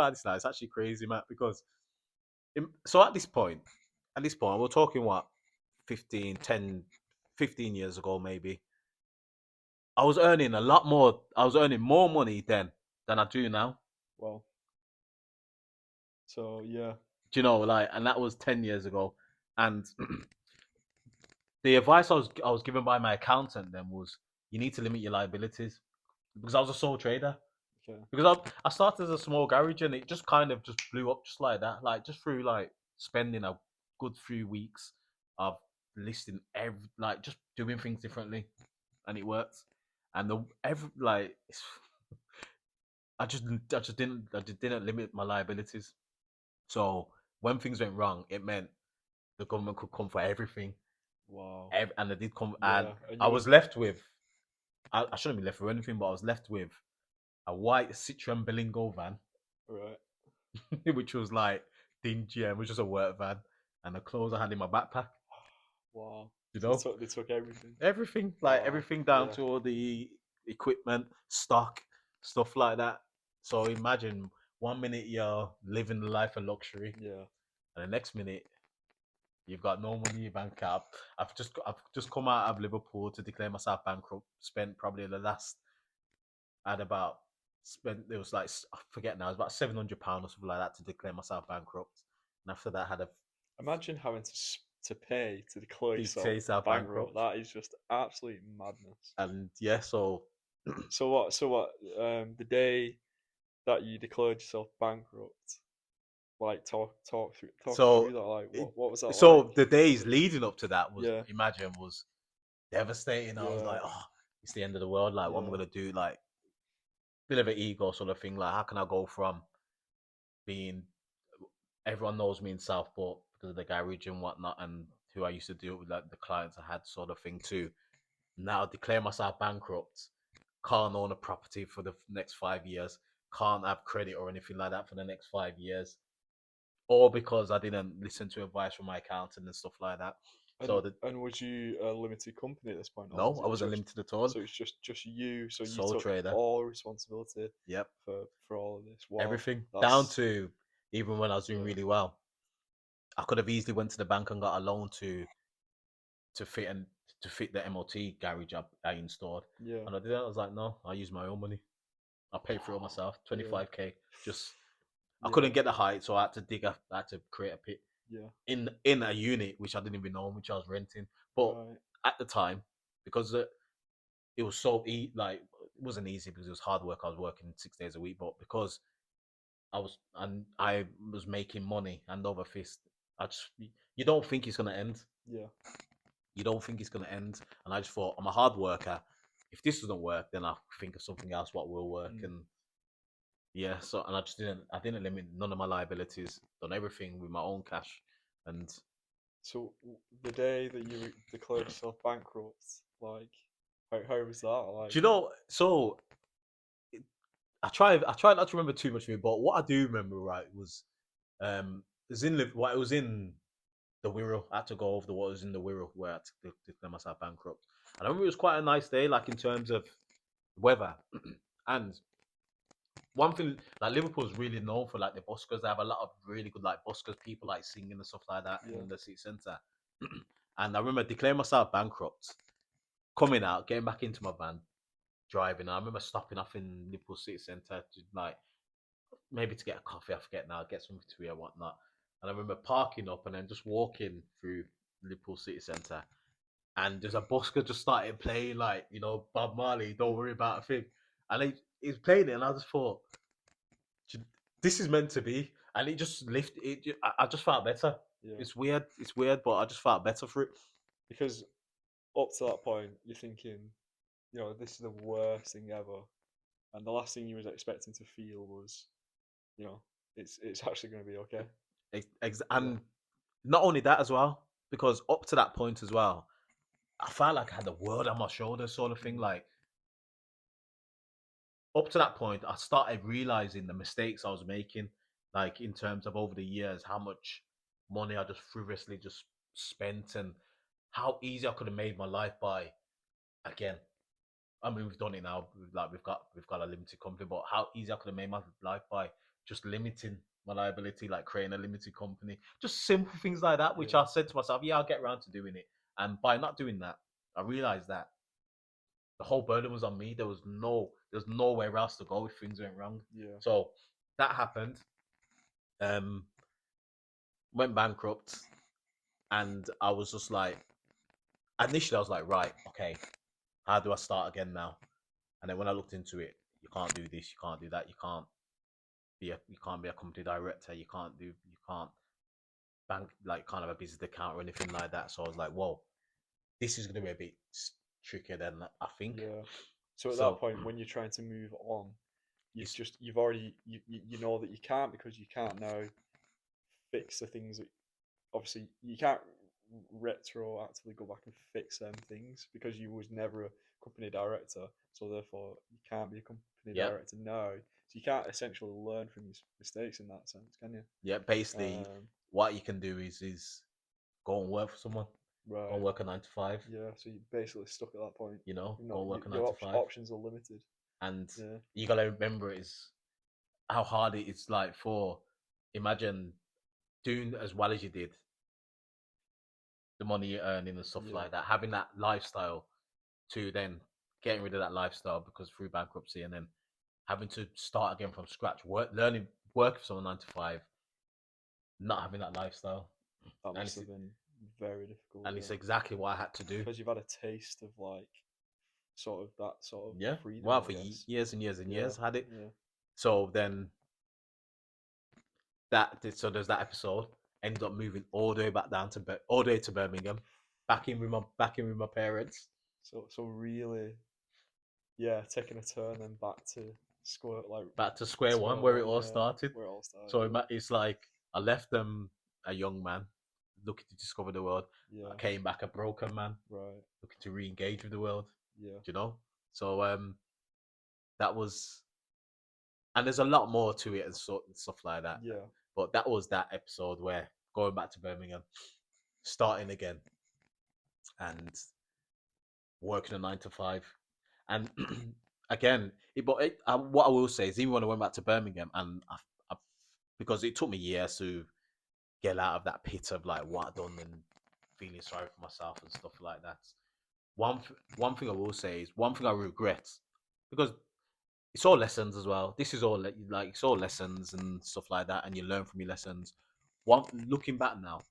about this now. It's actually crazy, Matt, because so at this point, we're talking what 15, 10, 15 years ago, maybe. I was earning a lot more. I was earning more money then than I do now. Well, so yeah, Do you know, like, and that was 10 years ago. And the advice I was given by my accountant then was, you need to limit your liabilities because I was a sole trader. okay, Because I started as a small garage and it just kind of just blew up just like that, like just through like spending a good few weeks of listing like just doing things differently, and it worked. And the every like I just didn't limit my liabilities. So when things went wrong, it meant the government could come for everything, wow, and they did come, and yeah, and I you were was left with. I shouldn't be left with anything, but I was left with a white Citroen Berlingo van, right, which was like dingy and was just a work van, and the clothes I had in my backpack. wow. You So know, they took everything. everything, like Wow, everything down yeah, to all the equipment, stock, stuff like that. So imagine 1 minute you're living the life of luxury, yeah, and the next minute you've got no money in your bank account. I've just come out of Liverpool to declare myself bankrupt. Spent probably the last I had about spent it was like I forget now, it was about £700 or something like that to declare myself bankrupt. And after that I had a imagine having to pay to declare declare yourself yourself bankrupt. bankrupt. That is just absolute madness. And yeah, so So what? So what? The day that you declared yourself bankrupt, like talk us so through that. Like, it, what was that like? so the days leading up to that was Yeah, imagine was devastating. I was yeah, like, oh, it's the end of the world. Like, what am I yeah, gonna do? Like, bit of an ego sort of thing. Like, how can I go from being everyone knows me in Southport because of the garage and whatnot, and who I used to deal with, like the clients I had, sort of thing too. Now declare myself bankrupt, can't own a property for the next 5 years, can't have credit or anything like that for the next 5 years, all because I didn't listen to advice from my accountant and stuff like that. So the and was you a limited company at this point, or no, was I it wasn't just limited at all. so it's just you? So you Sole took trader. all responsibility Yep. for all of this. Wow, Everything down that's to even when I was doing yeah, really well, I could have easily went to the bank and got a loan to fit and to fit the MOT garage I installed. yeah, And I did that. I was like, no, I use my own money. I paid for it all wow, myself. yeah, 25K. Just I yeah, couldn't get the height, so I had to I had to create a pit yeah, in a unit which I didn't even own, which I was renting. But right, at the time, because it was like it wasn't easy because it was hard work. I was working 6 days a week, but because I was making money hand over fist, I just you don't think it's gonna end. yeah, You don't think it's gonna end, and I just thought I'm a hard worker. If this doesn't work, then I'll think of something else what will work. mm. And yeah, so and I didn't limit none of my liabilities, done everything with my own cash. And So the day that you declared yourself bankrupt, like, how was that? do Like, you know? So I try not to remember too much of it, but what I do remember right was it was in what it was in the Wirral. I had to go over the what was in the Wirral where I had to declare myself bankrupt. And I remember it was quite a nice day, like in terms of weather. And one thing, like Liverpool's really known for like the buskers. They have a lot of really good like buskers, people like singing and stuff like that yeah, in the city centre. And I remember declaring myself bankrupt, coming out, getting back into my van, driving. And I remember stopping off in Liverpool city centre to like maybe to get a coffee. I forget now, get something to eat or whatnot. And I remember parking up and then just walking through Liverpool city centre. And there's a busker just started playing like Bob Marley. Don't worry about a thing. And he's playing it, and I just thought, this is meant to be, and it just lifted. I just felt better. yeah. It's weird. It's weird, but I just felt better for it. Because up to that point, you're thinking, this is the worst thing ever, and the last thing you was expecting to feel was, it's actually going to be okay. Yeah, And not only that as well, because up to that point as well, I felt like I had the world on my shoulders, sort of thing. mm, Like up to that point, I started realizing the mistakes I was making, like in terms of over the years, how much money I just frivolously just spent, and how easy I could have made my life by again. I mean, we've done it now. Like we've got a limited company, but how easy I could have made my life by just limiting my liability, like creating a limited company, just simple things like that. Which Yeah. I said to myself, yeah, I'll get around to doing it. And by not doing that, I realized that the whole burden was on me. There's nowhere else to go if things went wrong. Yeah. So that happened. Um, went bankrupt, and I was just like, initially I was like, right, okay, how do I start again now? And then when I looked into it, you can't do this, you can't do that, you can't be a company director, you can't bank like kind of a business account or anything like that. So I was like, whoa, this is gonna be a bit trickier than I think. Yeah. So at that So point, when you're trying to move on, it's you've already you know that you can't, because you can't now fix the things that, obviously you can't retroactively go back and fix them things because you was never a company director, so therefore you can't be a company yeah, director now. So you can't essentially learn from your mistakes in that sense, can you? yeah. Basically, Um, what you can do is go and work for someone, go and right. work a 9 to 5. Yeah. So you're basically stuck at that point. You know, You go know, and work a nine your to five, options are limited. and Yeah. you gotta remember is how hard it is. Like for imagine doing as well as you did, the money you're earning and stuff Yeah. like that, having that lifestyle to then getting rid of that lifestyle because through bankruptcy and then having to start again from scratch, learning, working for someone 9 to 5, not having that lifestyle, That and must have been very difficult. it's Yeah. exactly what I had to do. Because you've had a taste of like sort of that sort of Yeah, freedom, well, I for guess. years and years and Yeah. years, I had it. Yeah. So then so there's that episode. Ended up moving all the way back down to all the way to Birmingham, back in with my parents, So really, yeah, taking a turn then back to back to square one square where it one, all yeah, started. where it all started. So it's like I left them a young man looking to discover the world. I Yeah. came back a broken man Right. looking to re-engage with the world. Yeah. You know, so that was, and there's a lot more to it and stuff like that. Yeah. But that was that episode where going back to Birmingham, starting again, and working a 9 to 5, and again, what I will say is even when I went back to Birmingham, and because it took me years to get out of that pit of like what I've done and feeling sorry for myself and stuff like that. One thing I will say is one thing I regret, because it's all lessons as well. This is all like it's all lessons and stuff like that, and you learn from your lessons. One looking back now,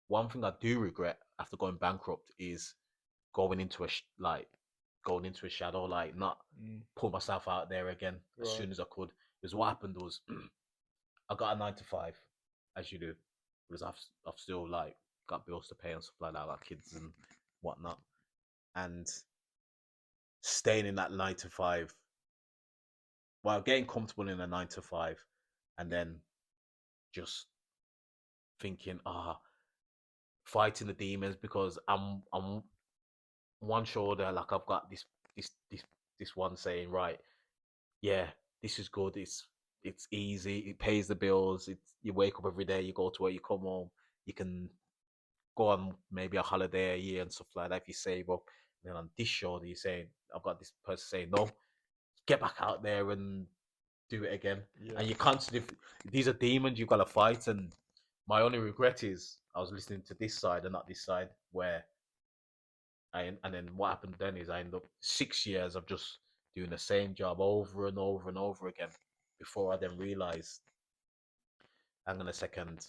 one thing I do regret after going bankrupt is going into going into a shadow, like not Mm. put myself out there again as Right. soon as I could. Because what happened was I got a 9 to 5, as you do, because I've still like got bills to pay and stuff like that, like kids and whatnot, and staying in that 9 to 5 while getting comfortable in a 9 to 5, and then just thinking, fighting the demons because I'm one shoulder, like I've got this this this one saying, right, yeah, this is good. It's easy. It pays the bills. It's you wake up every day, you go to work, you come home, you can go on maybe a holiday a year and stuff like that if you save up. And then on this shoulder, you're saying, I've got this person saying, no, get back out there and do it again. Yeah. And you constantly, these are demons you've got to fight. And my only regret is I was listening to this side and not this side. Where and then what happened then is I ended up 6 years of just doing the same job over and over and over again before I then realized, hang on a second,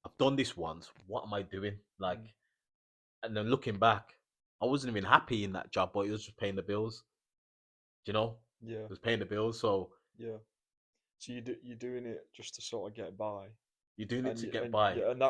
I've done this once. What am I doing? Like, Mm. and then looking back, I wasn't even happy in that job, but it was just paying the bills. You know, Yeah. it was paying the bills. So Yeah. So you're doing it just to sort of get by, you're doing it and to get by. yeah, and that